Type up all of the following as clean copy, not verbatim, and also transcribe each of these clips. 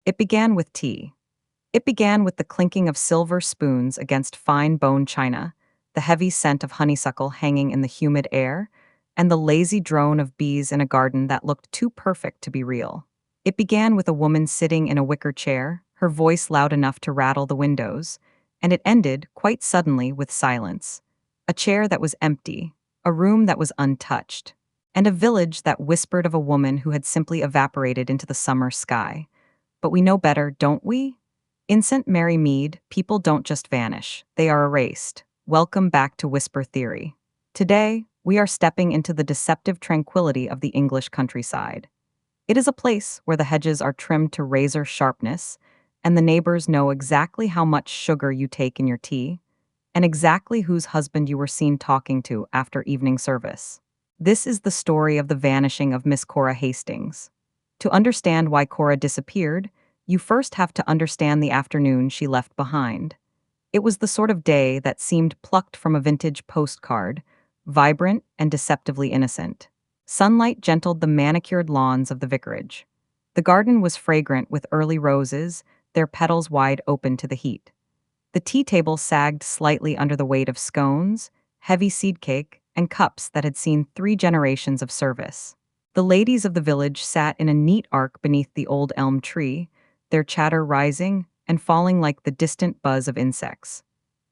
It began with tea. It began with the clinking of silver spoons against fine bone china, the heavy scent of honeysuckle hanging in the humid air, and the lazy drone of bees in a garden that looked too perfect to be real. It began with a woman sitting in a wicker chair, her voice loud enough to rattle the windows, and it ended, quite suddenly, with silence. A chair that was empty, a room that was untouched, and a village that whispered of a woman who had simply evaporated into the summer sky. But we know better, don't we? In St. Mary Mead, people don't just vanish, they are erased. Welcome back to Whisper Theory. Today, we are stepping into the deceptive tranquility of the English countryside. It is a place where the hedges are trimmed to razor sharpness, and the neighbors know exactly how much sugar you take in your tea, and exactly whose husband you were seen talking to after evening service. This is the story of the vanishing of Miss Cora Hastings. To understand why Cora disappeared, you first have to understand the afternoon she left behind. It was the sort of day that seemed plucked from a vintage postcard, vibrant and deceptively innocent. Sunlight gentled the manicured lawns of the vicarage. The garden was fragrant with early roses, their petals wide open to the heat. The tea table sagged slightly under the weight of scones, heavy seed cake, and cups that had seen 3 generations of service. The ladies of the village sat in a neat arc beneath the old elm tree, their chatter rising and falling like the distant buzz of insects.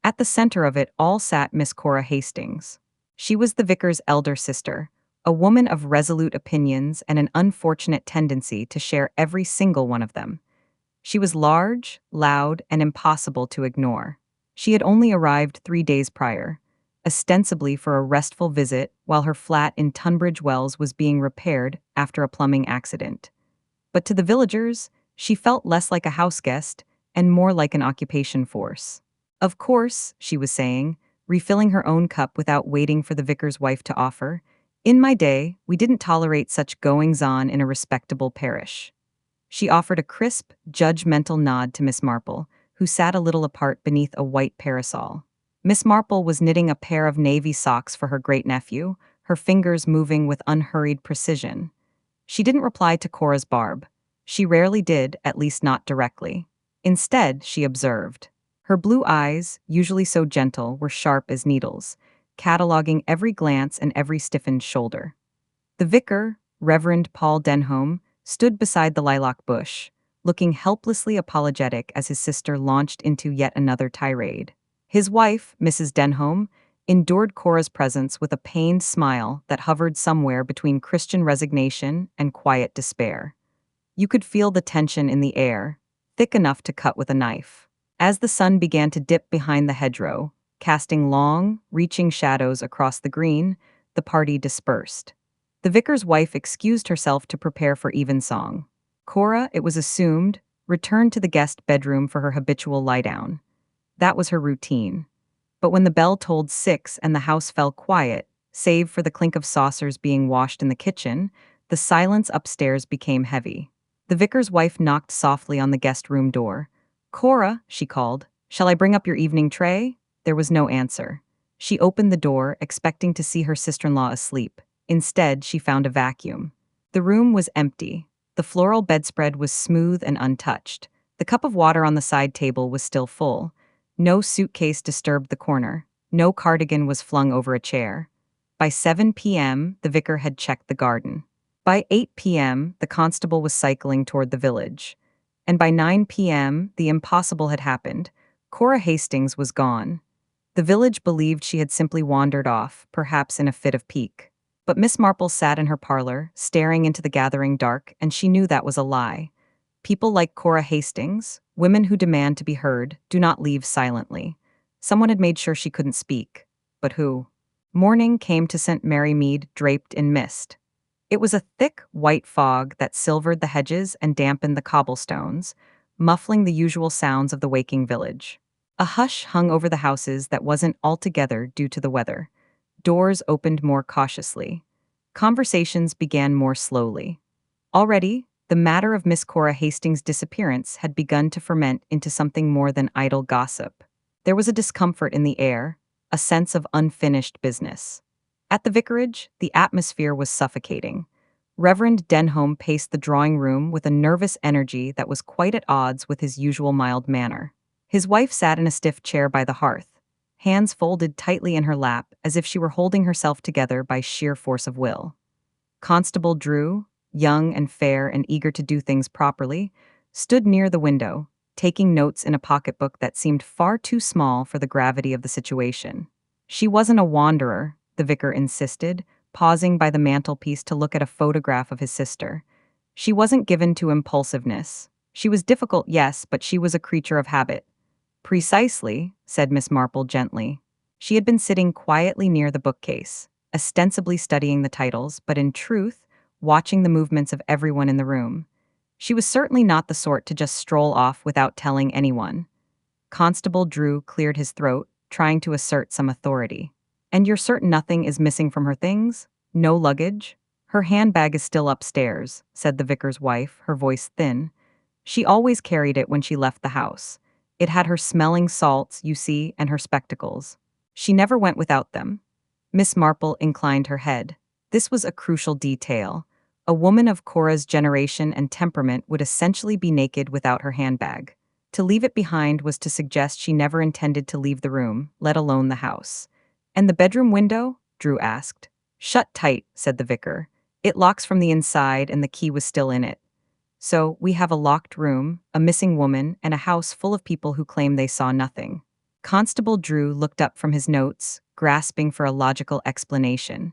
At the center of it all sat Miss Cora Hastings. She was the vicar's elder sister, a woman of resolute opinions and an unfortunate tendency to share every single one of them. She was large, loud, and impossible to ignore. She had only arrived 3 days prior, ostensibly for a restful visit while her flat in Tunbridge Wells was being repaired after a plumbing accident. But to the villagers, she felt less like a house guest and more like an occupation force. Of course, she was saying, refilling her own cup without waiting for the vicar's wife to offer, in my day, we didn't tolerate such goings-on in a respectable parish. She offered a crisp, judgmental nod to Miss Marple, who sat a little apart beneath a white parasol. Miss Marple was knitting a pair of navy socks for her great-nephew, her fingers moving with unhurried precision. She didn't reply to Cora's barb. She rarely did, at least not directly. Instead, she observed. Her blue eyes, usually so gentle, were sharp as needles, cataloging every glance and every stiffened shoulder. The vicar, Reverend Paul Denholm, stood beside the lilac bush, looking helplessly apologetic as his sister launched into yet another tirade. His wife, Mrs. Denholm, endured Cora's presence with a pained smile that hovered somewhere between Christian resignation and quiet despair. You could feel the tension in the air, thick enough to cut with a knife. As the sun began to dip behind the hedgerow, casting long, reaching shadows across the green, the party dispersed. The vicar's wife excused herself to prepare for evensong. Cora, it was assumed, returned to the guest bedroom for her habitual lie-down. That was her routine. But when the bell tolled 6 and the house fell quiet, save for the clink of saucers being washed in the kitchen, the silence upstairs became heavy. The vicar's wife knocked softly on the guest room door. "Cora," she called, "shall I bring up your evening tray?" There was no answer. She opened the door, expecting to see her sister-in-law asleep. Instead, she found a vacuum. The room was empty. The floral bedspread was smooth and untouched. The cup of water on the side table was still full. No suitcase disturbed the corner. No cardigan was flung over a chair. By 7 p.m., the vicar had checked the garden. By 8 p.m., the constable was cycling toward the village. And by 9 p.m., the impossible had happened. Cora Hastings was gone. The village believed she had simply wandered off, perhaps in a fit of pique. But Miss Marple sat in her parlor, staring into the gathering dark, and she knew that was a lie. People like Cora Hastings, women who demand to be heard, do not leave silently. Someone had made sure she couldn't speak. But who? Morning came to St. Mary Mead draped in mist. It was a thick, white fog that silvered the hedges and dampened the cobblestones, muffling the usual sounds of the waking village. A hush hung over the houses that wasn't altogether due to the weather. Doors opened more cautiously. Conversations began more slowly. Already, the matter of Miss Cora Hastings' disappearance had begun to ferment into something more than idle gossip. There was a discomfort in the air, a sense of unfinished business. At the vicarage, the atmosphere was suffocating. Reverend Denholm paced the drawing room with a nervous energy that was quite at odds with his usual mild manner. His wife sat in a stiff chair by the hearth, hands folded tightly in her lap as if she were holding herself together by sheer force of will. Constable Drew, young and fair and eager to do things properly, stood near the window, taking notes in a pocketbook that seemed far too small for the gravity of the situation. She wasn't a wanderer, the vicar insisted, pausing by the mantelpiece to look at a photograph of his sister. She wasn't given to impulsiveness. She was difficult, yes, but she was a creature of habit. Precisely, said Miss Marple gently. She had been sitting quietly near the bookcase, ostensibly studying the titles, but in truth, watching the movements of everyone in the room. She was certainly not the sort to just stroll off without telling anyone. Constable Drew cleared his throat, trying to assert some authority. And you're certain nothing is missing from her things? No luggage? Her handbag is still upstairs, said the vicar's wife, her voice thin. She always carried it when she left the house. It had her smelling salts, you see, and her spectacles. She never went without them. Miss Marple inclined her head. This was a crucial detail. A woman of Cora's generation and temperament would essentially be naked without her handbag. To leave it behind was to suggest she never intended to leave the room, let alone the house. And the bedroom window? Drew asked. Shut tight, said the vicar. It locks from the inside and the key was still in it. So, we have a locked room, a missing woman, and a house full of people who claim they saw nothing. Constable Drew looked up from his notes, grasping for a logical explanation.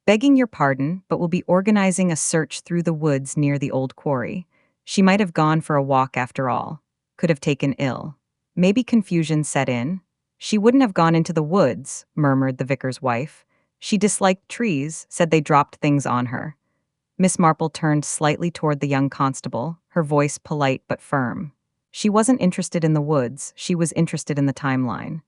Begging your pardon, but we'll be organizing a search through the woods near the old quarry. She might have gone for a walk after all. Could have taken ill. Maybe confusion set in. She wouldn't have gone into the woods, murmured the vicar's wife. She disliked trees, said they dropped things on her. Miss Marple turned slightly toward the young constable, her voice polite but firm. She wasn't interested in the woods, she was interested in the timeline.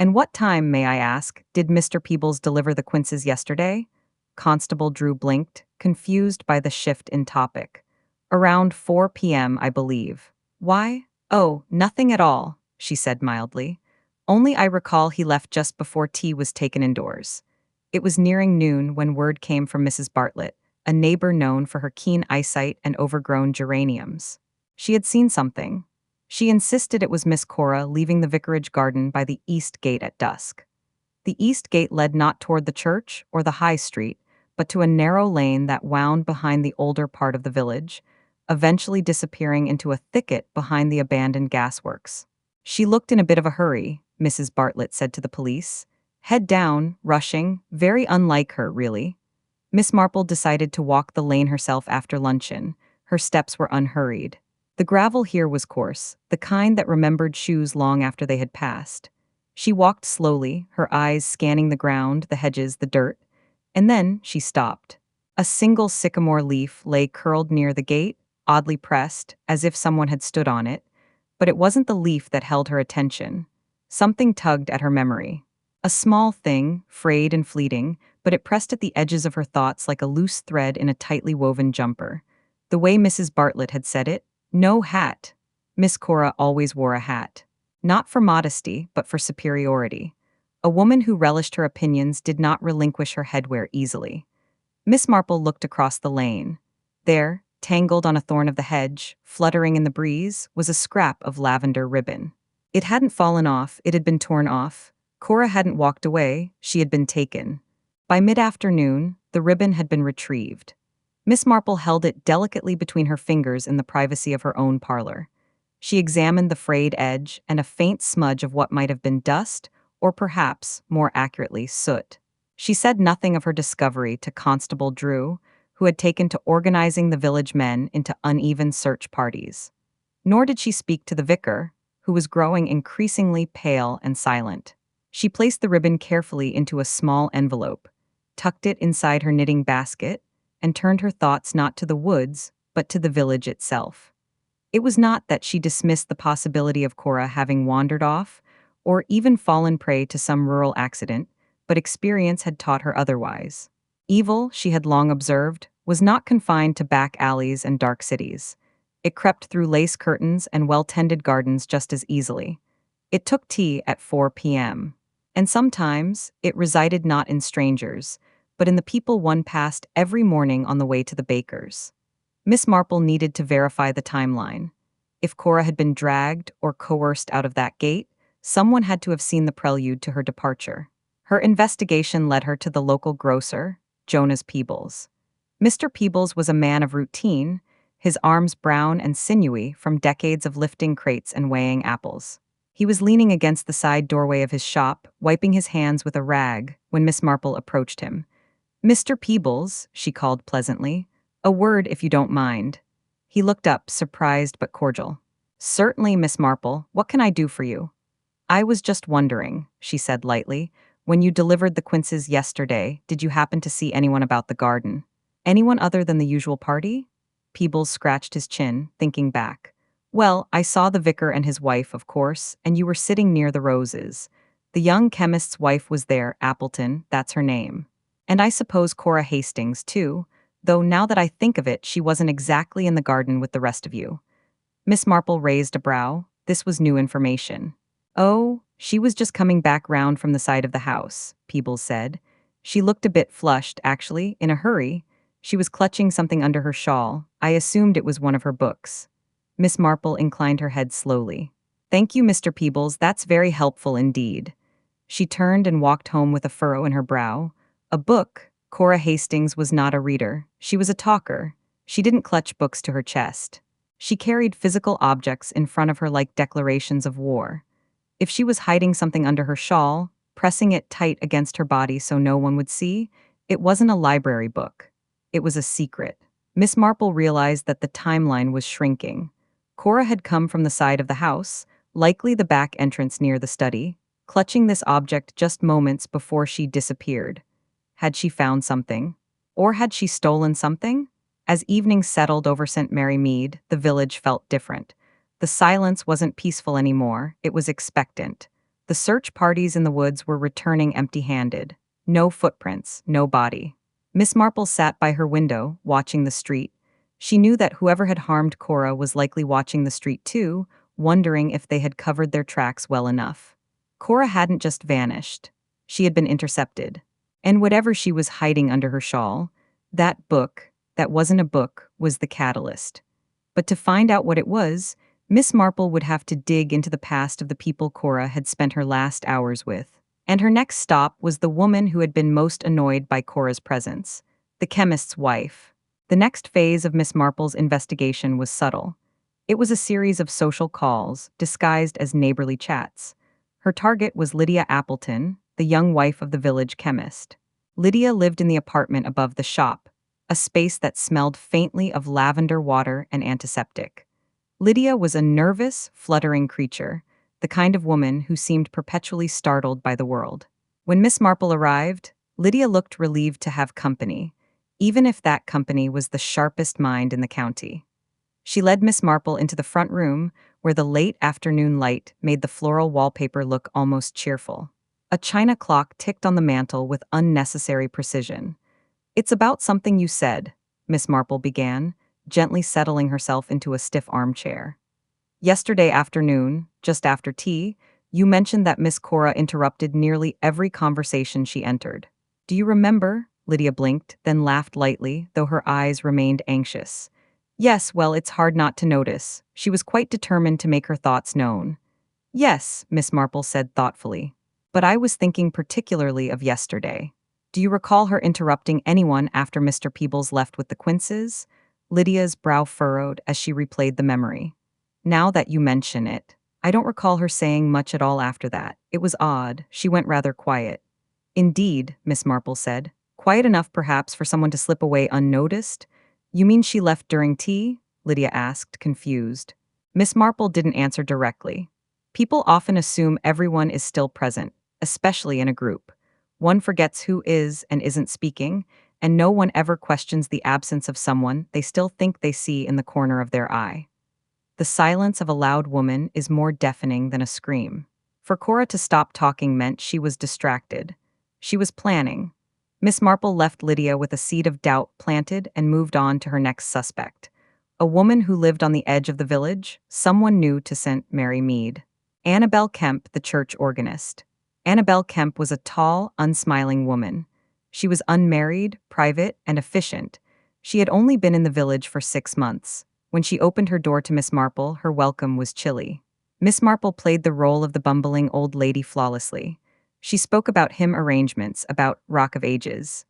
And what time, may I ask, did Mr. Peebles deliver the quinces yesterday? Constable Drew blinked, confused by the shift in topic. Around 4 p.m., I believe. Why? Oh, nothing at all, she said mildly. Only I recall he left just before tea was taken indoors. It was nearing noon when word came from Mrs. Bartlett, a neighbor known for her keen eyesight and overgrown geraniums. She had seen something. She insisted it was Miss Cora leaving the vicarage garden by the east gate at dusk. The east gate led not toward the church or the high street, but to a narrow lane that wound behind the older part of the village, eventually disappearing into a thicket behind the abandoned gasworks. She looked in a bit of a hurry, Mrs. Bartlett said to the police. Head down, rushing, very unlike her, really. Miss Marple decided to walk the lane herself after luncheon. Her steps were unhurried. The gravel here was coarse, the kind that remembered shoes long after they had passed. She walked slowly, her eyes scanning the ground, the hedges, the dirt, and then she stopped. A single sycamore leaf lay curled near the gate, oddly pressed, as if someone had stood on it, but it wasn't the leaf that held her attention. Something tugged at her memory. A small thing, frayed and fleeting, but it pressed at the edges of her thoughts like a loose thread in a tightly woven jumper. The way Mrs. Bartlett had said it, no hat. Miss Cora always wore a hat. Not for modesty, but for superiority. A woman who relished her opinions did not relinquish her headwear easily. Miss Marple looked across the lane. There, tangled on a thorn of the hedge, fluttering in the breeze, was a scrap of lavender ribbon. It hadn't fallen off, it had been torn off. Cora hadn't walked away, she had been taken. By mid-afternoon, the ribbon had been retrieved. Miss Marple held it delicately between her fingers in the privacy of her own parlor. She examined the frayed edge and a faint smudge of what might have been dust, or perhaps, more accurately, soot. She said nothing of her discovery to Constable Drew, who had taken to organizing the village men into uneven search parties. Nor did she speak to the vicar, who was growing increasingly pale and silent. She placed the ribbon carefully into a small envelope, tucked it inside her knitting basket, and turned her thoughts not to the woods, but to the village itself. It was not that she dismissed the possibility of Cora having wandered off, or even fallen prey to some rural accident, but experience had taught her otherwise. Evil, she had long observed, was not confined to back alleys and dark cities. It crept through lace curtains and well-tended gardens just as easily. It took tea at 4 p.m. And sometimes, it resided not in strangers, but in the people one passed every morning on the way to the baker's. Miss Marple needed to verify the timeline. If Cora had been dragged or coerced out of that gate, someone had to have seen the prelude to her departure. Her investigation led her to the local grocer, Jonas Peebles. Mr. Peebles was a man of routine, his arms brown and sinewy from decades of lifting crates and weighing apples. He was leaning against the side doorway of his shop, wiping his hands with a rag, when Miss Marple approached him. "Mr. Peebles," she called pleasantly. "A word if you don't mind." He looked up, surprised but cordial. "Certainly, Miss Marple. What can I do for you?" "I was just wondering," she said lightly. "When you delivered the quinces yesterday, did you happen to see anyone about the garden? Anyone other than the usual party?" Peebles scratched his chin, thinking back. "Well, I saw the vicar and his wife, of course, and you were sitting near the roses. The young chemist's wife was there, Appleton, that's her name. And I suppose Cora Hastings, too, though now that I think of it, she wasn't exactly in the garden with the rest of you." Miss Marple raised a brow. This was new information. "Oh, she was just coming back round from the side of the house," Peebles said. "She looked a bit flushed, actually, in a hurry. She was clutching something under her shawl. I assumed it was one of her books." Miss Marple inclined her head slowly. "Thank you, Mr. Peebles, that's very helpful indeed." She turned and walked home with a furrow in her brow. A book? Cora Hastings was not a reader. She was a talker. She didn't clutch books to her chest. She carried physical objects in front of her like declarations of war. If she was hiding something under her shawl, pressing it tight against her body so no one would see, it wasn't a library book. It was a secret. Miss Marple realized that the timeline was shrinking. Cora had come from the side of the house, likely the back entrance near the study, clutching this object just moments before she disappeared. Had she found something? Or had she stolen something? As evening settled over St. Mary Mead, the village felt different. The silence wasn't peaceful anymore, it was expectant. The search parties in the woods were returning empty-handed. No footprints, no body. Miss Marple sat by her window, watching the street. She knew that whoever had harmed Cora was likely watching the street too, wondering if they had covered their tracks well enough. Cora hadn't just vanished. She had been intercepted. And whatever she was hiding under her shawl, that book, that wasn't a book, was the catalyst. But to find out what it was, Miss Marple would have to dig into the past of the people Cora had spent her last hours with. And her next stop was the woman who had been most annoyed by Cora's presence, the chemist's wife. The next phase of Miss Marple's investigation was subtle. It was a series of social calls, disguised as neighborly chats. Her target was Lydia Appleton, the young wife of the village chemist. Lydia lived in the apartment above the shop, a space that smelled faintly of lavender water and antiseptic. Lydia was a nervous, fluttering creature, the kind of woman who seemed perpetually startled by the world. When Miss Marple arrived, Lydia looked relieved to have company, even if that company was the sharpest mind in the county. She led Miss Marple into the front room, where the late afternoon light made the floral wallpaper look almost cheerful. A china clock ticked on the mantel with unnecessary precision. "It's about something you said," Miss Marple began, gently settling herself into a stiff armchair. "Yesterday afternoon, just after tea, you mentioned that Miss Cora interrupted nearly every conversation she entered. Do you remember?" Lydia blinked, then laughed lightly, though her eyes remained anxious. "Yes, well, it's hard not to notice. She was quite determined to make her thoughts known." "Yes," Miss Marple said thoughtfully. "But I was thinking particularly of yesterday. Do you recall her interrupting anyone after Mr. Peebles left with the quinces?" Lydia's brow furrowed as she replayed the memory. "Now that you mention it, I don't recall her saying much at all after that. It was odd. She went rather quiet." "Indeed," Miss Marple said. "Quiet enough, perhaps, for someone to slip away unnoticed?" "You mean she left during tea?" Lydia asked, confused. Miss Marple didn't answer directly. People often assume everyone is still present, especially in a group. One forgets who is and isn't speaking, and no one ever questions the absence of someone they still think they see in the corner of their eye. The silence of a loud woman is more deafening than a scream. For Cora to stop talking meant she was distracted. She was planning. Miss Marple left Lydia with a seed of doubt planted and moved on to her next suspect. A woman who lived on the edge of the village, someone new to St. Mary Mead. Annabel Kemp, the church organist. Annabel Kemp was a tall, unsmiling woman. She was unmarried, private, and efficient. She had only been in the village for 6 months. When she opened her door to Miss Marple, her welcome was chilly. Miss Marple played the role of the bumbling old lady flawlessly. She spoke about hymn arrangements, about Rock of Ages.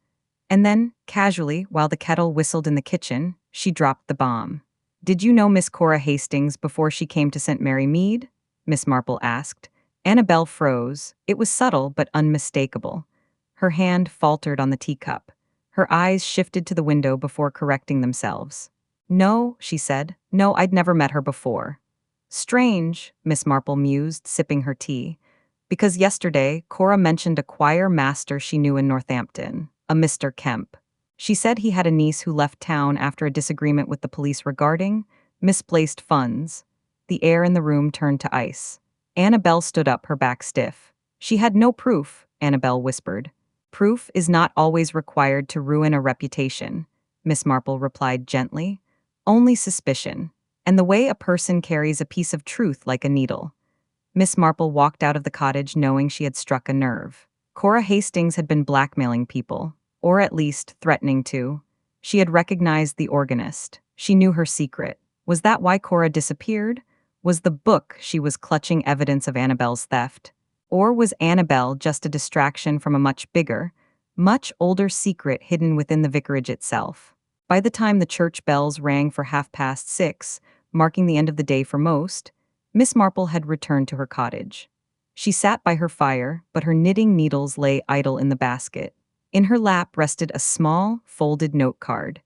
And then, casually, while the kettle whistled in the kitchen, she dropped the bomb. "Did you know Miss Cora Hastings before she came to St. Mary Mead?" Miss Marple asked. Annabel froze. It was subtle but unmistakable. Her hand faltered on the teacup. Her eyes shifted to the window before correcting themselves. "No," she said. "No, I'd never met her before." "Strange," Miss Marple mused, sipping her tea. "Because yesterday, Cora mentioned a choir master she knew in Northampton, a Mr. Kemp. She said he had a niece who left town after a disagreement with the police regarding misplaced funds." The air in the room turned to ice. Annabel stood up, her back stiff. "She had no proof," Annabel whispered. "Proof is not always required to ruin a reputation," Miss Marple replied gently. "Only suspicion, and the way a person carries a piece of truth like a needle." Miss Marple walked out of the cottage knowing she had struck a nerve. Cora Hastings had been blackmailing people, or at least threatening to. She had recognized the organist. She knew her secret. Was that why Cora disappeared? Was the book she was clutching evidence of Annabel's theft? Or was Annabel just a distraction from a much bigger, much older secret hidden within the vicarage itself? By the time the church bells rang for 6:30, marking the end of the day for most, Miss Marple had returned to her cottage. She sat by her fire, but her knitting needles lay idle in the basket. In her lap rested a small, folded note card.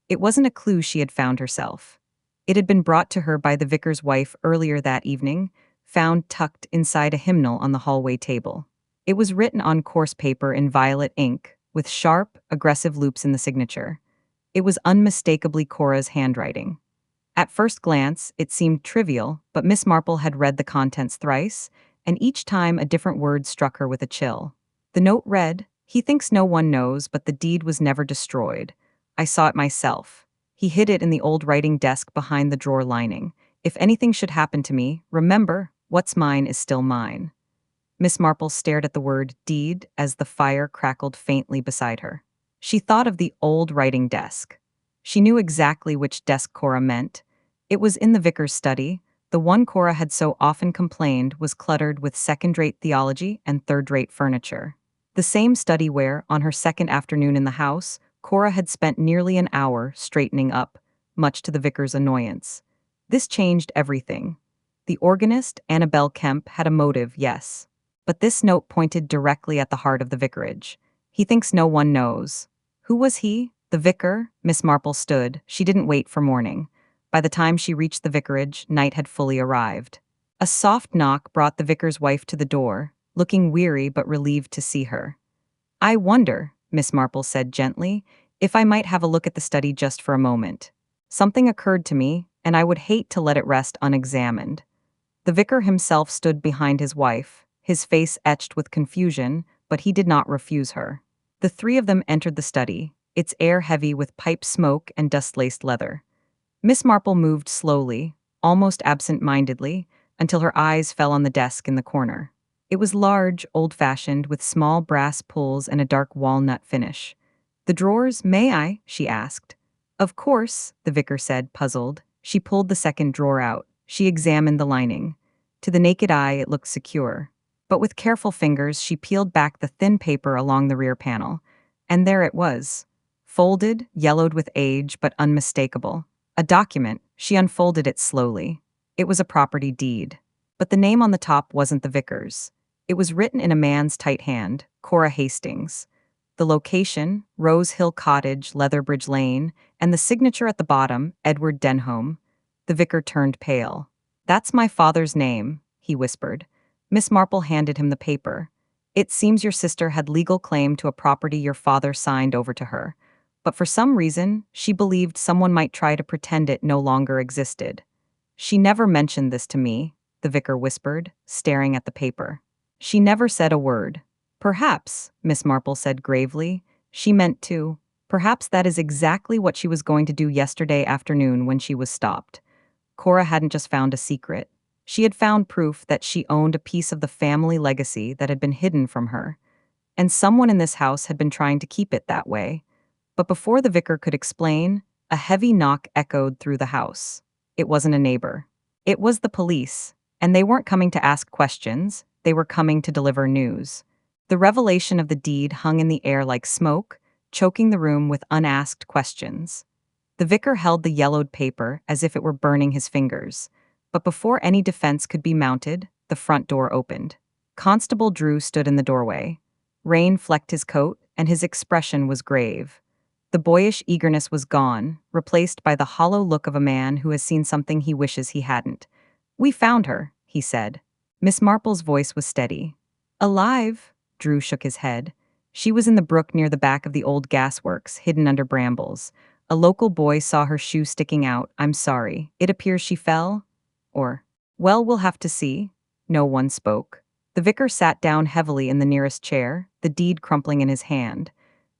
It wasn't a clue she had found herself. It had been brought to her by the vicar's wife earlier that evening, found tucked inside a hymnal on the hallway table. It was written on coarse paper in violet ink, with sharp, aggressive loops in the signature. It was unmistakably Cora's handwriting. At first glance, it seemed trivial, but Miss Marple had read the contents thrice, and each time a different word struck her with a chill. The note read, "He thinks no one knows, but the deed was never destroyed. I saw it myself. He hid it in the old writing desk behind the drawer lining. If anything should happen to me, remember, what's mine is still mine." Miss Marple stared at the word deed as the fire crackled faintly beside her. She thought of the old writing desk. She knew exactly which desk Cora meant. It was in the vicar's study. The one Cora had so often complained was cluttered with second-rate theology and third-rate furniture. The same study where, on her second afternoon in the house, Cora had spent nearly an hour straightening up, much to the vicar's annoyance. This changed everything. The organist, Annabel Kemp, had a motive, yes. But this note pointed directly at the heart of the vicarage. "He thinks no one knows." Who was he? The vicar? Miss Marple stood. She didn't wait for morning. By the time she reached the vicarage, night had fully arrived. A soft knock brought the vicar's wife to the door, looking weary but relieved to see her. "I wonder," Miss Marple said gently, "if I might have a look at the study just for a moment. Something occurred to me, and I would hate to let it rest unexamined." The vicar himself stood behind his wife, his face etched with confusion, but he did not refuse her. The three of them entered the study, its air heavy with pipe smoke and dust-laced leather. Miss Marple moved slowly, almost absent-mindedly, until her eyes fell on the desk in the corner. It was large, old-fashioned, with small brass pulls and a dark walnut finish. "The drawers, may I?" she asked. "Of course," the vicar said, puzzled. She pulled the second drawer out. She examined the lining. To the naked eye, it looked secure. But with careful fingers, she peeled back the thin paper along the rear panel. And there it was. Folded, yellowed with age, but unmistakable. A document. She unfolded it slowly. It was a property deed. But the name on the top wasn't the vicar's. It was written in a man's tight hand, Cora Hastings. The location, Rose Hill Cottage, Leatherbridge Lane, and the signature at the bottom, Edward Denholm. The vicar turned pale. "That's my father's name," he whispered. Miss Marple handed him the paper. "It seems your sister had legal claim to a property your father signed over to her. But for some reason, she believed someone might try to pretend it no longer existed. She never mentioned this to me," the vicar whispered, staring at the paper. "She never said a word." "Perhaps," Miss Marple said gravely, "she meant to. Perhaps that is exactly what she was going to do yesterday afternoon when she was stopped." Cora hadn't just found a secret. She had found proof that she owned a piece of the family legacy that had been hidden from her. and someone in this house had been trying to keep it that way. But before the vicar could explain, a heavy knock echoed through the house. It wasn't a neighbor. It was the police, and they weren't coming to ask questions, they were coming to deliver news. The revelation of the deed hung in the air like smoke, choking the room with unasked questions. The vicar held the yellowed paper as if it were burning his fingers. But before any defense could be mounted, the front door opened. Constable Drew stood in the doorway. Rain flecked his coat, and his expression was grave. The boyish eagerness was gone, replaced by the hollow look of a man who has seen something he wishes he hadn't. "We found her," he said. Miss Marple's voice was steady. "Alive?" Drew shook his head. "She was in the brook near the back of the old gasworks, hidden under brambles. A local boy saw her shoe sticking out. I'm sorry. It appears she fell? Or, well, we'll have to see." No one spoke. The vicar sat down heavily in the nearest chair, the deed crumpling in his hand.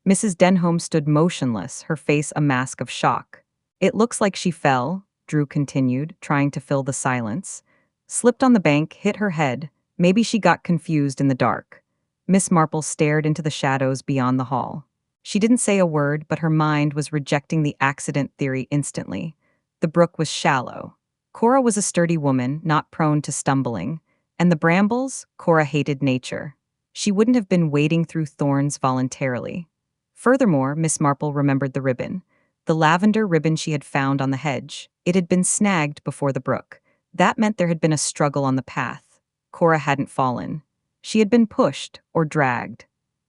Mrs. Denholm stood motionless, her face a mask of shock. "It looks like she fell," Drew continued, trying to fill the silence. "Slipped on the bank, hit her head. Maybe she got confused in the dark." Miss Marple stared into the shadows beyond the hall. She didn't say a word, but her mind was rejecting the accident theory instantly. The brook was shallow. Cora was a sturdy woman, not prone to stumbling. And the brambles? Cora hated nature. She wouldn't have been wading through thorns voluntarily. Furthermore, Miss Marple remembered the ribbon. The lavender ribbon she had found on the hedge. It had been snagged before the brook. That meant there had been a struggle on the path. Cora hadn't fallen. She had been pushed or dragged.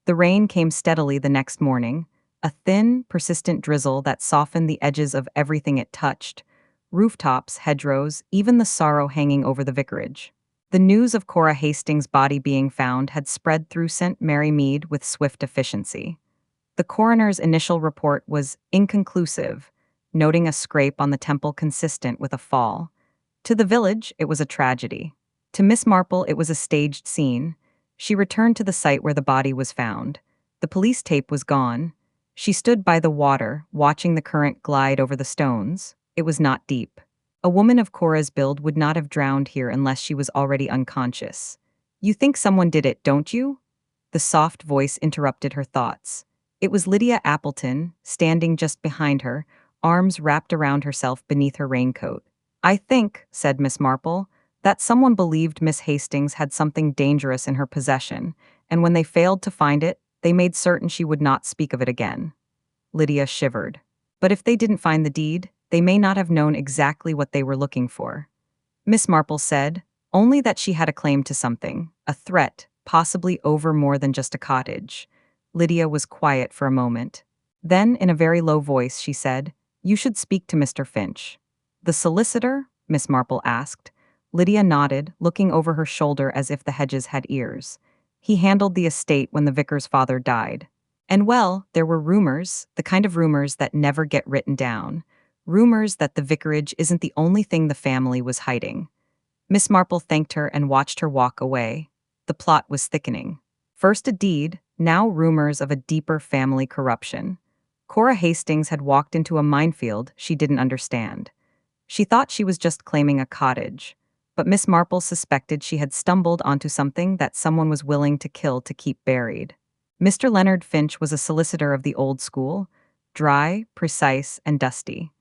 The rain came steadily the next morning, a thin, persistent drizzle that softened the edges of everything it touched. Rooftops, hedgerows, even the sorrow hanging over the vicarage. The news of Cora Hastings' body being found had spread through St. Mary Mead with swift efficiency. The coroner's initial report was inconclusive, noting a scrape on the temple consistent with a fall. To the village, it was a tragedy. To Miss Marple, it was a staged scene. She returned to the site where the body was found. The police tape was gone. She stood by the water, watching the current glide over the stones. It was not deep. A woman of Cora's build would not have drowned here unless she was already unconscious. "You think someone did it, don't you?" The soft voice interrupted her thoughts. It was Lydia Appleton, standing just behind her, arms wrapped around herself beneath her raincoat. "I think," said Miss Marple, "that someone believed Miss Hastings had something dangerous in her possession, and when they failed to find it, they made certain she would not speak of it again." Lydia shivered. "But if they didn't find the deed, they may not have known exactly what they were looking for." Miss Marple said, "Only that she had a claim to something, a threat, possibly over more than just a cottage." Lydia was quiet for a moment. Then, in a very low voice, she said, "You should speak to Mr. Finch." "The solicitor?" Miss Marple asked. Lydia nodded, looking over her shoulder as if the hedges had ears. "He handled the estate when the vicar's father died. And well, there were rumors, the kind of rumors that never get written down. Rumors that the vicarage isn't the only thing the family was hiding." Miss Marple thanked her and watched her walk away. The plot was thickening. First a deed, now rumors of a deeper family corruption. Cora Hastings had walked into a minefield she didn't understand. She thought she was just claiming a cottage, but Miss Marple suspected she had stumbled onto something that someone was willing to kill to keep buried. Mr. Leonard Finch was a solicitor of the old school, dry, precise, and dusty.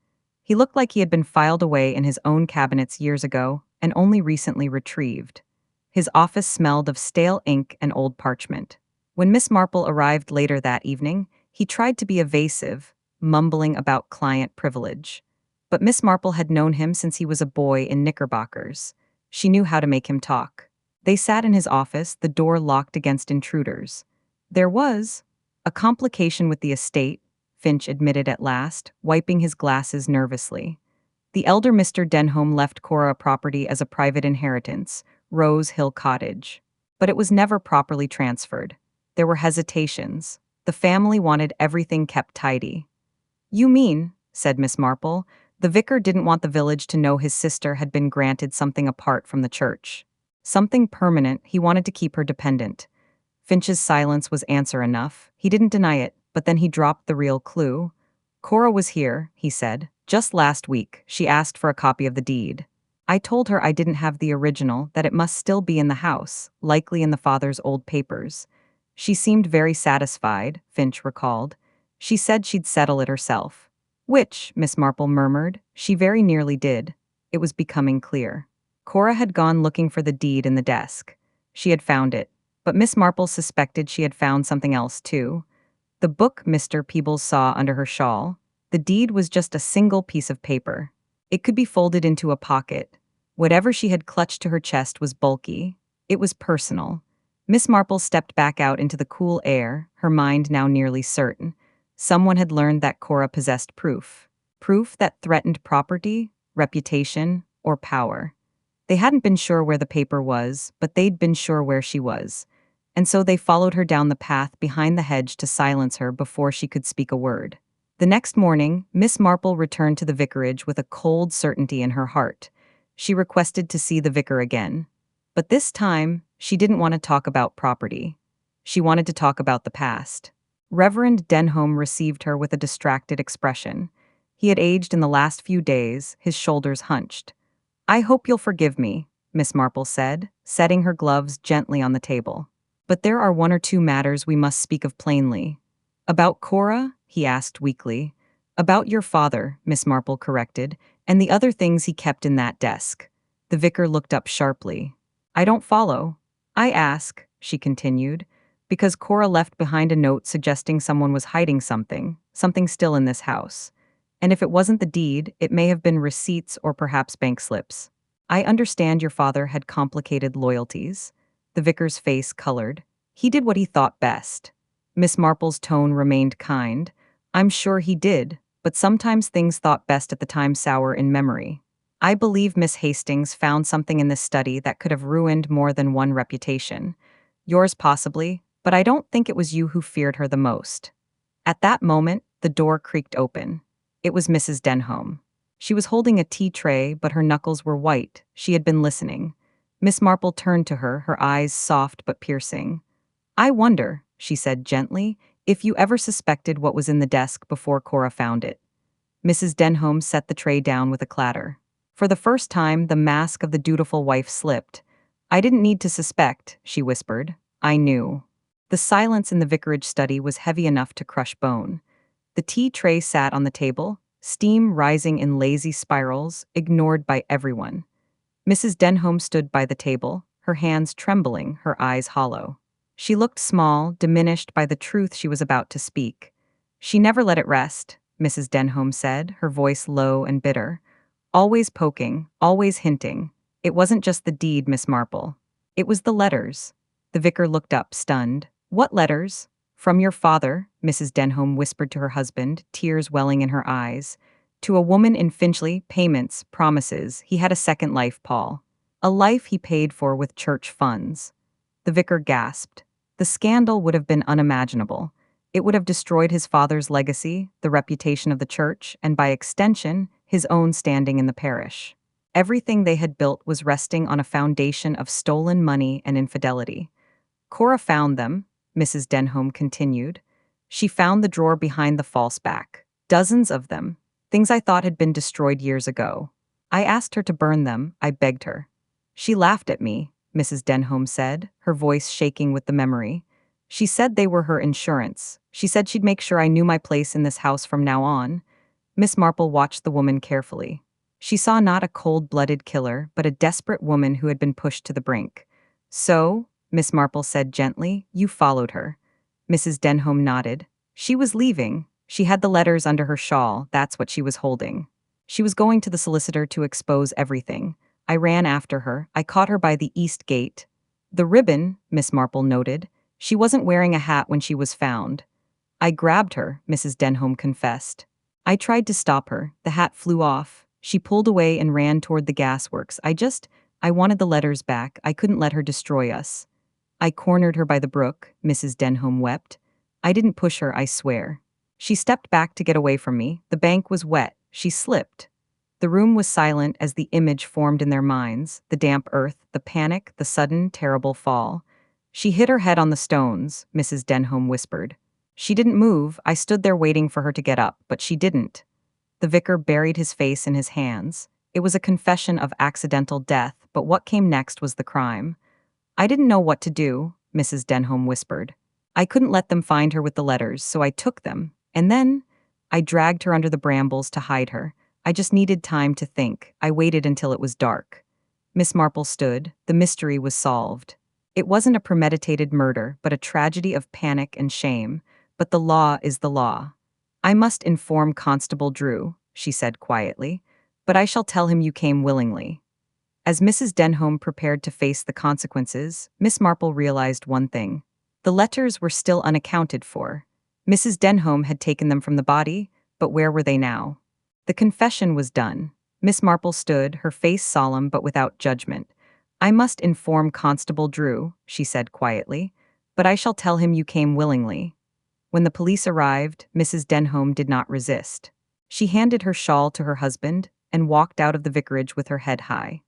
He looked like he had been filed away in his own cabinets years ago and only recently retrieved. His office smelled of stale ink and old parchment. When Miss Marple arrived later that evening, he tried to be evasive, mumbling about client privilege. But Miss Marple had known him since he was a boy in knickerbockers. She knew how to make him talk. They sat in his office, the door locked against intruders. "There was a complication with the estate," Finch admitted at last, wiping his glasses nervously. "The elder Mr. Denholm left Cora a property as a private inheritance, Rose Hill Cottage. But it was never properly transferred. There were hesitations. The family wanted everything kept tidy." "You mean," said Miss Marple, "the vicar didn't want the village to know his sister had been granted something apart from the church. Something permanent, he wanted to keep her dependent." Finch's silence was answer enough. He didn't deny it, but then he dropped the real clue. "Cora was here," he said. "Just last week, she asked for a copy of the deed. I told her I didn't have the original, that it must still be in the house, likely in the father's old papers. She seemed very satisfied, Finch recalled. She said she'd settle it herself. Which, Miss Marple murmured, she very nearly did. It was becoming clear. Cora had gone looking for the deed in the desk. She had found it, but Miss Marple suspected she had found something else too. The book Mr. Peebles saw under her shawl. The deed was just a single piece of paper. It could be folded into a pocket. Whatever she had clutched to her chest was bulky. It was personal. Miss Marple stepped back out into the cool air, her mind now nearly certain. Someone had learned that Cora possessed proof. Proof that threatened property, reputation, or power. They hadn't been sure where the paper was, but they'd been sure where she was. And so they followed her down the path behind the hedge to silence her before she could speak a word. The next morning, Miss Marple returned to the vicarage with a cold certainty in her heart. She requested to see the vicar again. But this time, she didn't want to talk about property. She wanted to talk about the past. Reverend Denholm received her with a distracted expression. He had aged in the last few days, his shoulders hunched. "I hope you'll forgive me," Miss Marple said, setting her gloves gently on the table. "But there are one or two matters we must speak of plainly." "About Cora?" he asked weakly. "About your father," Miss Marple corrected, "and the other things he kept in that desk." The vicar looked up sharply. "I don't follow." "I ask," she continued, "because Cora left behind a note suggesting someone was hiding something still in this house. And if it wasn't the deed, it may have been receipts or perhaps bank slips. I understand your father had complicated loyalties." The vicar's face colored. "He did what he thought best." Miss Marple's tone remained kind. "I'm sure he did, but sometimes things thought best at the time sour in memory. I believe Miss Hastings found something in this study that could have ruined more than one reputation. Yours possibly, but I don't think it was you who feared her the most." At that moment, the door creaked open. It was Mrs. Denholm. She was holding a tea tray, but her knuckles were white. She had been listening. Miss Marple turned to her, her eyes soft but piercing. "I wonder," she said gently, "if you ever suspected what was in the desk before Cora found it." Mrs. Denholm set the tray down with a clatter. For the first time, the mask of the dutiful wife slipped. "I didn't need to suspect," she whispered. "I knew." The silence in the vicarage study was heavy enough to crush bone. The tea tray sat on the table, steam rising in lazy spirals, ignored by everyone. Mrs. Denholm stood by the table, her hands trembling, her eyes hollow. She looked small, diminished by the truth she was about to speak. "She never let it rest," Mrs. Denholm said, her voice low and bitter. "Always poking, always hinting. It wasn't just the deed, Miss Marple. It was the letters." The vicar looked up, stunned. "What letters?" "From your father," Mrs. Denholm whispered to her husband, tears welling in her eyes. "To a woman in Finchley, payments, promises. He had a second life, Paul. A life he paid for with church funds." The vicar gasped. The scandal would have been unimaginable. It would have destroyed his father's legacy, the reputation of the church, and by extension, his own standing in the parish. Everything they had built was resting on a foundation of stolen money and infidelity. "Cora found them," Mrs. Denholm continued. "She found the drawer behind the false back. Dozens of them. Things I thought had been destroyed years ago. I asked her to burn them, I begged her. She laughed at me," Mrs. Denholm said, her voice shaking with the memory. "She said they were her insurance. She said she'd make sure I knew my place in this house from now on." Miss Marple watched the woman carefully. She saw not a cold-blooded killer, but a desperate woman who had been pushed to the brink. "So," Miss Marple said gently, "you followed her." Mrs. Denholm nodded. "She was leaving. She had the letters under her shawl, that's what she was holding. She was going to the solicitor to expose everything. I ran after her. I caught her by the east gate." "The ribbon," Miss Marple noted. "She wasn't wearing a hat when she was found." "I grabbed her," Mrs. Denholm confessed. "I tried to stop her. The hat flew off. She pulled away and ran toward the gasworks. I wanted the letters back. I couldn't let her destroy us." "I cornered her by the brook," Mrs. Denholm wept. "I didn't push her, I swear. She stepped back to get away from me. The bank was wet. She slipped." The room was silent as the image formed in their minds, the damp earth, the panic, the sudden, terrible fall. "She hit her head on the stones," Mrs. Denholm whispered. "She didn't move. I stood there waiting for her to get up, but she didn't." The vicar buried his face in his hands. It was a confession of accidental death, but what came next was the crime. "I didn't know what to do," Mrs. Denholm whispered. I couldn't let them find her with the letters, so I took them. And then I dragged her under the brambles to hide her. I just needed time to think. I waited until it was dark. Miss Marple stood. The mystery was solved. It wasn't a premeditated murder, but a tragedy of panic and shame. But the law is the law. I must inform Constable Drew, she said quietly, but I shall tell him you came willingly. As Mrs. Denholm prepared to face the consequences, Miss Marple realized one thing. The letters were still unaccounted for. Mrs. Denholm had taken them from the body, but where were they now? The confession was done. Miss Marple stood, her face solemn but without judgment. I must inform Constable Drew, she said quietly, but I shall tell him you came willingly. When the police arrived, Mrs. Denholm did not resist. She handed her shawl to her husband and walked out of the vicarage with her head high.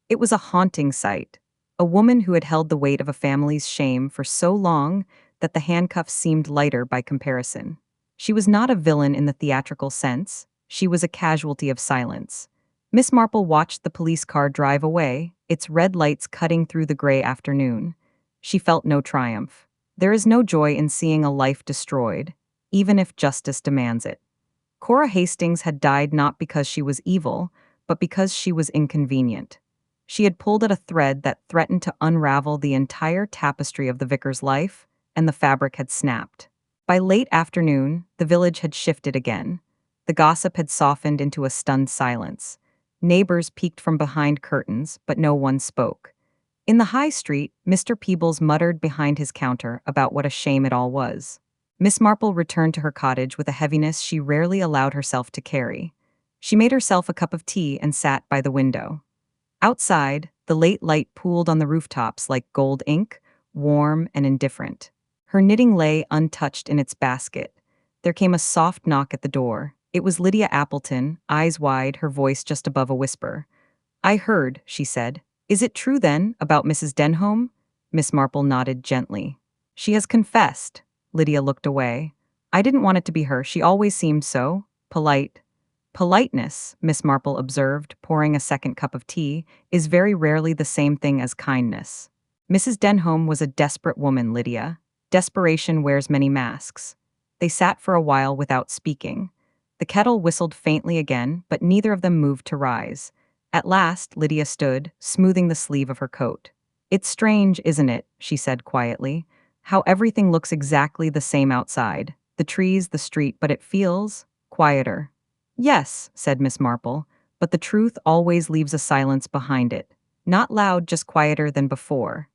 It was a haunting sight. A woman who had held the weight of a family's shame for so long that the handcuffs seemed lighter by comparison. She was not a villain in the theatrical sense. She was a casualty of silence. Miss Marple watched the police car drive away, its red lights cutting through the gray afternoon. She felt no triumph. There is no joy in seeing a life destroyed, even if justice demands it. Cora Hastings had died not because she was evil, but because she was inconvenient. She had pulled at a thread that threatened to unravel the entire tapestry of the vicar's life, and the fabric had snapped. By late afternoon, the village had shifted again. The gossip had softened into a stunned silence. Neighbors peeked from behind curtains, but no one spoke. In the high street, Mr. Peebles muttered behind his counter about what a shame it all was. Miss Marple returned to her cottage with a heaviness she rarely allowed herself to carry. She made herself a cup of tea and sat by the window. Outside, the late light pooled on the rooftops like gold ink, warm and indifferent. Her knitting lay untouched in its basket. There came a soft knock at the door. It was Lydia Appleton, eyes wide, her voice just above a whisper. I heard, she said. Is it true then, about Mrs. Denholm? Miss Marple nodded gently. She has confessed. Lydia looked away. I didn't want it to be her. She always seemed so polite. Politeness, Miss Marple observed, pouring a second cup of tea, is very rarely the same thing as kindness. Mrs. Denholm was a desperate woman, Lydia. Desperation wears many masks. They sat for a while without speaking. The kettle whistled faintly again, but neither of them moved to rise. At last, Lydia stood, smoothing the sleeve of her coat. It's strange, isn't it, she said quietly, how everything looks exactly the same outside. The trees, the street, but it feels quieter. Yes, said Miss Marple, but the truth always leaves a silence behind it. Not loud, just quieter than before.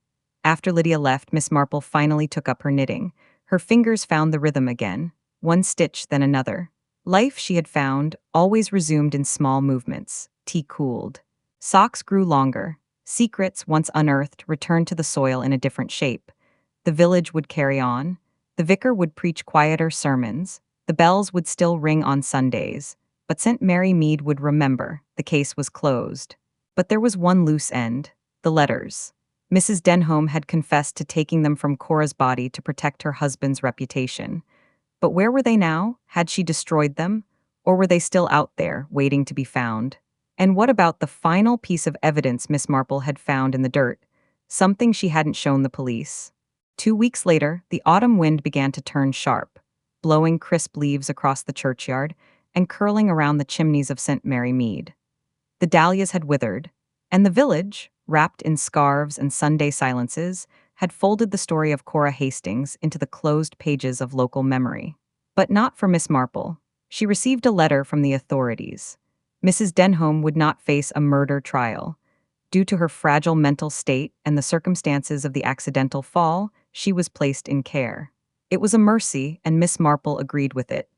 After Lydia left, Miss Marple finally took up her knitting. Her fingers found the rhythm again, one stitch then another. Life, she had found, always resumed in small movements. Tea cooled. Socks grew longer. Secrets, once unearthed, returned to the soil in a different shape. The village would carry on. The vicar would preach quieter sermons. The bells would still ring on Sundays. But St. Mary Mead would remember. The case was closed. But there was one loose end. The letters. Mrs. Denholm had confessed to taking them from Cora's body to protect her husband's reputation. But where were they now? Had she destroyed them? Or were they still out there, waiting to be found? And what about the final piece of evidence Miss Marple had found in the dirt? Something she hadn't shown the police. 2 weeks later, the autumn wind began to turn sharp, blowing crisp leaves across the churchyard and curling around the chimneys of St. Mary Mead. The dahlias had withered, and the village, wrapped in scarves and Sunday silences, had folded the story of Cora Hastings into the closed pages of local memory. But not for Miss Marple. She received a letter from the authorities. Mrs. Denholm would not face a murder trial. Due to her fragile mental state and the circumstances of the accidental fall, she was placed in care. It was a mercy, and Miss Marple agreed with it.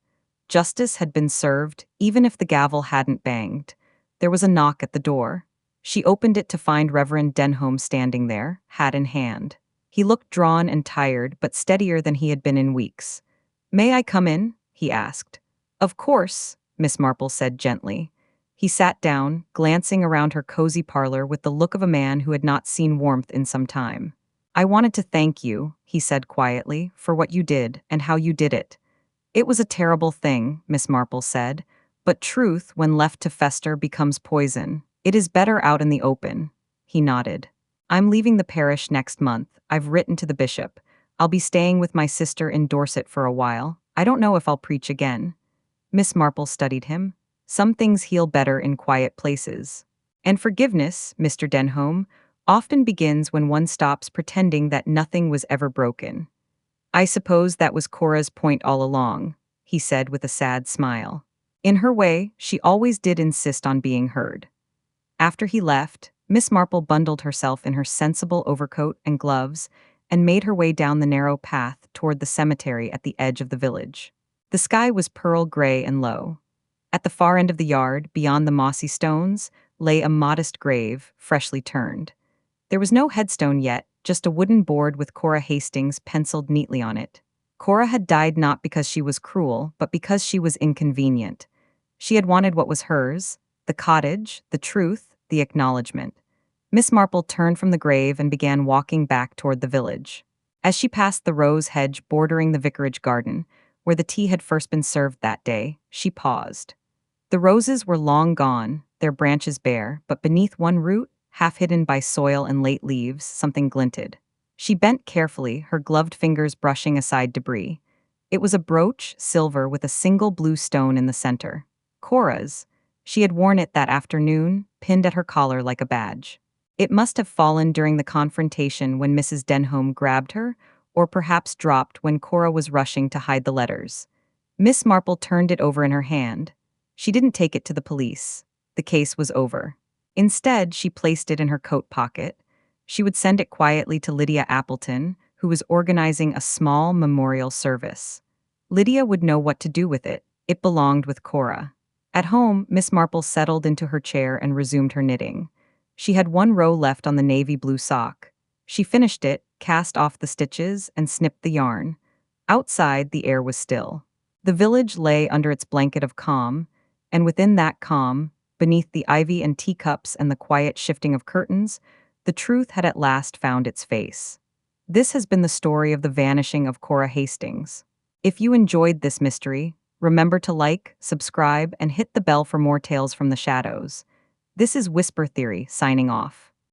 Justice had been served, even if the gavel hadn't banged. There was a knock at the door. She opened it to find Reverend Denholm standing there, hat in hand. He looked drawn and tired, but steadier than he had been in weeks. "May I come in?" he asked. "Of course," Miss Marple said gently. He sat down, glancing around her cozy parlor with the look of a man who had not seen warmth in some time. "I wanted to thank you," he said quietly, "for what you did and how you did it." "It was a terrible thing," Miss Marple said, "but truth, when left to fester, becomes poison. It is better out in the open." He nodded. "I'm leaving the parish next month. I've written to the bishop. I'll be staying with my sister in Dorset for a while. I don't know if I'll preach again. Miss Marple studied him. Some things heal better in quiet places. And forgiveness, Mr. Denholm, often begins when one stops pretending that nothing was ever broken. I suppose that was Cora's point all along, he said with a sad smile. In her way, she always did insist on being heard. After he left, Miss Marple bundled herself in her sensible overcoat and gloves and made her way down the narrow path toward the cemetery at the edge of the village. The sky was pearl gray and low. At the far end of the yard, beyond the mossy stones, lay a modest grave, freshly turned. There was no headstone yet, just a wooden board with Cora Hastings penciled neatly on it. Cora had died not because she was cruel, but because she was inconvenient. She had wanted what was hers: the cottage, the truth, the acknowledgement. Miss Marple turned from the grave and began walking back toward the village. As she passed the rose hedge bordering the vicarage garden, where the tea had first been served that day, she paused. The roses were long gone, their branches bare, but beneath one root, half hidden by soil and late leaves, something glinted. She bent carefully, her gloved fingers brushing aside debris. It was a brooch, silver, with a single blue stone in the center. Cora's. She had worn it that afternoon, pinned at her collar like a badge. It must have fallen during the confrontation when Mrs. Denholm grabbed her, or perhaps dropped when Cora was rushing to hide the letters. Miss Marple turned it over in her hand. She didn't take it to the police. The case was over. Instead, she placed it in her coat pocket. She would send it quietly to Lydia Appleton, who was organizing a small memorial service. Lydia would know what to do with it. It belonged with Cora. At home, Miss Marple settled into her chair and resumed her knitting. She had one row left on the navy blue sock. She finished it, cast off the stitches, and snipped the yarn. Outside, the air was still. The village lay under its blanket of calm, and within that calm, beneath the ivy and teacups and the quiet shifting of curtains, the truth had at last found its face. This has been the story of the vanishing of Cora Hastings. If you enjoyed this mystery, remember to like, subscribe, and hit the bell for more tales from the shadows. This is Whisper Theory, signing off.